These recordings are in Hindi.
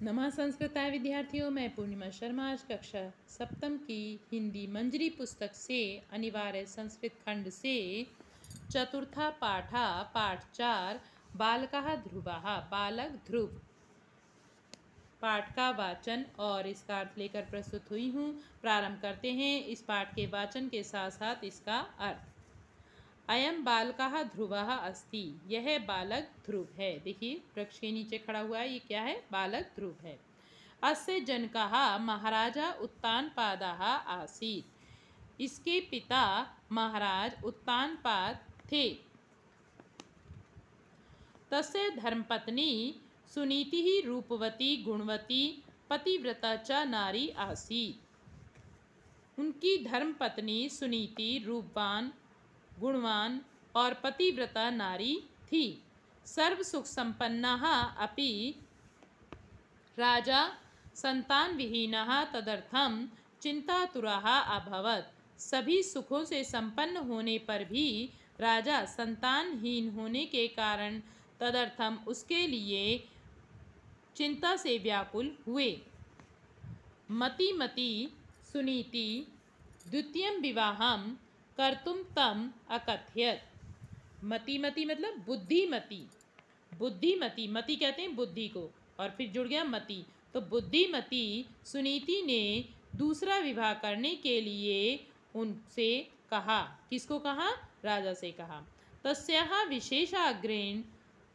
नमः संस्कृताय विद्यार्थियों, मैं पूर्णिमा शर्मा आज कक्षा सप्तम की हिंदी मंजरी पुस्तक से अनिवार्य संस्कृत खंड से चतुर्था पाठा पाठ 4 बालकः ध्रुवः बालक ध्रुव पाठ का वाचन और इसका अर्थ लेकर प्रस्तुत हुई हूँ। प्रारंभ करते हैं इस पाठ के वाचन के साथ साथ इसका अर्थ। अयम बालकः ध्रुवः अस्ति, यह बालक ध्रुव है। देखिए वृक्ष के नीचे खड़ा हुआ है, ये क्या है? बालक ध्रुव है। अस्य जनकः महाराजा उत्तानपादः आसीत्, इसके पिता महाराज उत्तानपाद थे। तस्य धर्मपत्नी सुनीतिः रूपवती गुणवती पतिव्रता च नारी आसीत्। उनकी धर्मपत्नी सुनीति रूपवान गुणवान और पतिव्रता नारी थी। सर्व सुख संपन्नः अपि राजा संतान विहीनः तदर्थं चिंतातुरः अभवत्। सभी सुखों से संपन्न होने पर भी राजा संतानहीन होने के कारण तदर्थम उसके लिए चिंता से व्याकुल हुए। मति मति सुनीति द्वितीयं विवाहं कर्तुम तम अकथयत। मति मति मतलब बुद्धिमती, बुद्धिमती मति कहते हैं बुद्धि को, और फिर जुड़ गया मति, तो बुद्धिमती सुनीति ने दूसरा विवाह करने के लिए उनसे कहा। किसको कहा? राजा से कहा। तस्याः विशेषाग्रेण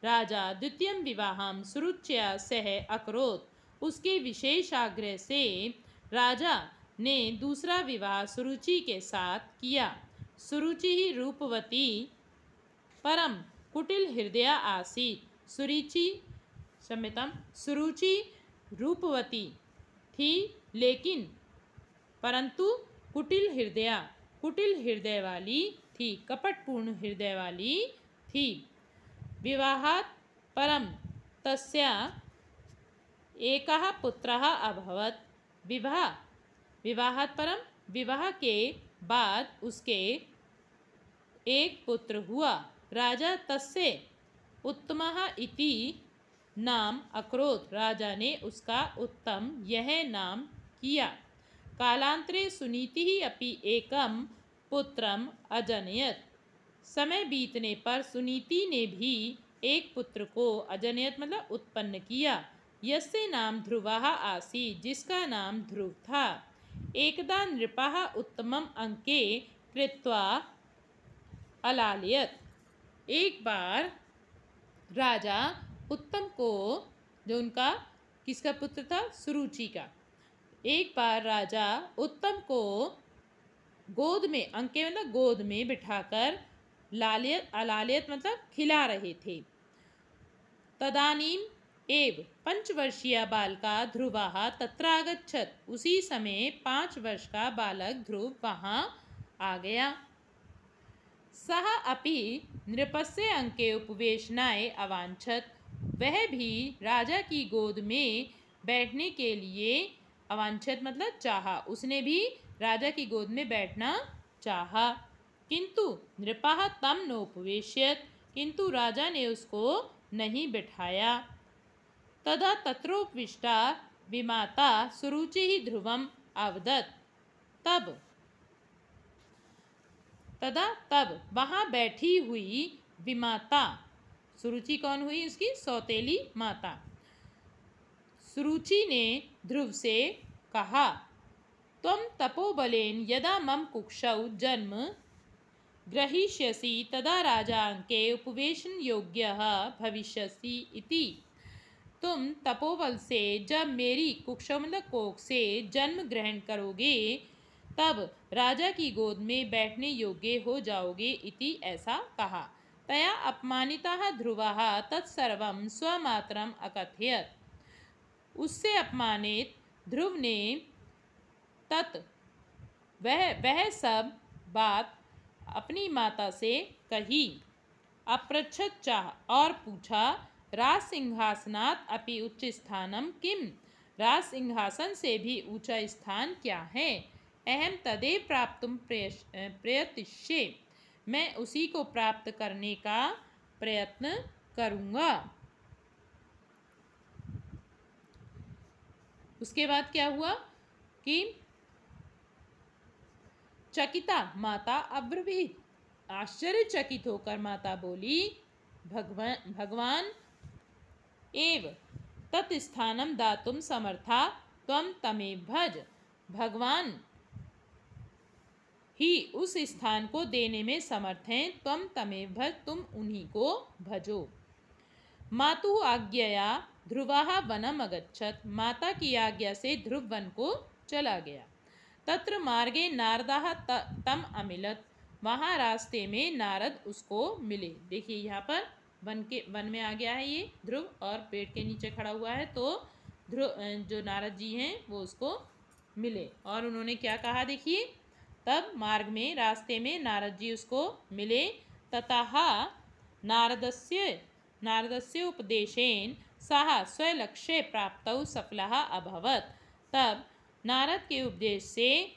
राजा द्वितीयं विवाहं सुरुच्या सह अकरोत्, उसके विशेष आग्रह से राजा ने दूसरा विवाह सुरुचि के साथ किया। सुरुचि ही रूपवती परम कुटिल हृदय आसीत्। सुरुचि रूपवती थी लेकिन परंतु कुटिल हृदय वाली थी, कपटपूर्ण हृदय वाली थी। विवाहात् परम तस्या एकः पुत्रः अभवत्। विवाहात् परम विवाह के बाद उसके एक पुत्र हुआ। राजा तस्य उत्तमः इति नाम अकरोत्, राजा ने उसका उत्तम यह नाम किया। कालांतरे सुनीतिः अपि एकं पुत्रम अजनयत। समय बीतने पर सुनीति ने भी एक पुत्र को अजनयत मतलब उत्पन्न किया। यस्य नाम ध्रुवः आसीत्, जिसका नाम ध्रुव था। एकदा नृपः उत्तमम् अंके कृत्वा अलालयत। एक बार राजा उत्तम को, जो उनका किसका पुत्र था? सुरुचि का। एक बार राजा उत्तम को गोद में, अंके मतलब गोद में बिठाकर अलालयत मतलब खिला रहे थे। तदानीम एव 5 वर्षीय बालका ध्रुवः तत्र आगच्छत्, उसी समय 5 वर्ष का बालक ध्रुव वहाँ आ गया। सः अपि नृपस्य अंके उपवेशनाय अवांछत, वह भी राजा की गोद में बैठने के लिए अवांछत मतलब चाहा, उसने भी राजा की गोद में बैठना चाहा। किंतु नृपः तं नोपवेश्यत, किंतु राजा ने उसको नहीं बिठाया। तदा तत्रोपविष्टा विमाता सुरुचिः ध्रुवम् अवदत्। तब वहाँ बैठी हुई विमाता, सुरुचि कौन हुई? उसकी सौतेली माता। सुरुचि ने ध्रुव से कहा, त्वं तपोबलेन यदा मम कुक्षौ जन्म ग्रहीष्यसि तदा राजा अंके उपवेशन योग्यः भविष्यसि इति। तुम तपोबल से जब मेरी कुक्षौ मतलब कोख से जन्म ग्रहण करोगे तब राजा की गोद में बैठने योग्य हो जाओगे इति, ऐसा कहा। तया अपमानितः ध्रुवः तत्सर्वं स्वमात्रम् अकथयत्। उससे अपमानित ध्रुव ने वह सब बात अपनी माता से कही। अपृच्छत् चाह, और पूछा, राज सिंहासनात् अपि उच्च स्थानम किम, राज सिंहासन से भी ऊंचा स्थान क्या है? अहम तदेव प्राप्तुम प्रयतिष्ये, मैं उसी को प्राप्त करने का प्रयत्न करूँगा। उसके बाद क्या हुआ कि चकिता माता अब्रवीत, आश्चर्यचकित होकर माता बोली, भगवान एव तत्स्थानम दातुम समर्था त्वम तमेव भज। भगवान ही उस स्थान को देने में समर्थ हैं, त्वम तमेव भज, तुम उन्हीं को भजो। मातु आज्ञया ध्रुवः वनम अगच्छत, माता की आज्ञा से ध्रुव वन को चला गया। तत्र मार्गे नारदः तम अमिलत, वहाँ रास्ते में नारद उसको मिले। देखिए यहाँ पर वन में आ गया है ये ध्रुव और पेड़ के नीचे खड़ा हुआ है, तो ध्रुव जो नारद जी हैं वो उसको मिले और उन्होंने क्या कहा देखिए। तब मार्ग में रास्ते में नारद जी उसको मिले। ततः नारदस्य उपदेशेन सः स्वलक्ष्ये प्राप्तौ सफलः अभवत्, तब नारद के उपदेश से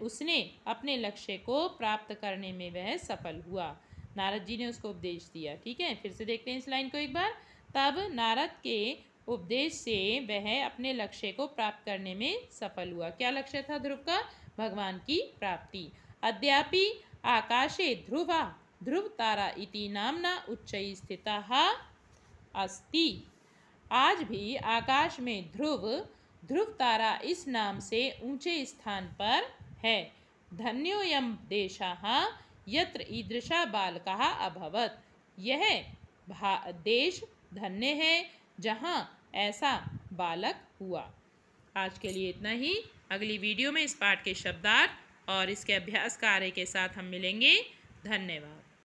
उसने अपने लक्ष्य को प्राप्त करने में वह सफल हुआ। नारद जी ने उसको उपदेश दिया। ठीक है, फिर से देखते हैं इस लाइन को एक बार। तब नारद के उपदेश से वह अपने लक्ष्य को प्राप्त करने में सफल हुआ। क्या लक्ष्य था ध्रुव का? भगवान की प्राप्ति। अद्यापि आकाशे ध्रुव तारा इति नामना उच्चैः स्थितः अस्ति, आज भी आकाश में ध्रुव तारा इस नाम से ऊंचे स्थान पर है। धन्योऽयं देशः यत्र ईदृशा बालकः अभवत्, यह देश धन्य है जहाँ ऐसा बालक हुआ। आज के लिए इतना ही। अगली वीडियो में इस पाठ के शब्दार्थ और इसके अभ्यास कार्य के साथ हम मिलेंगे। धन्यवाद।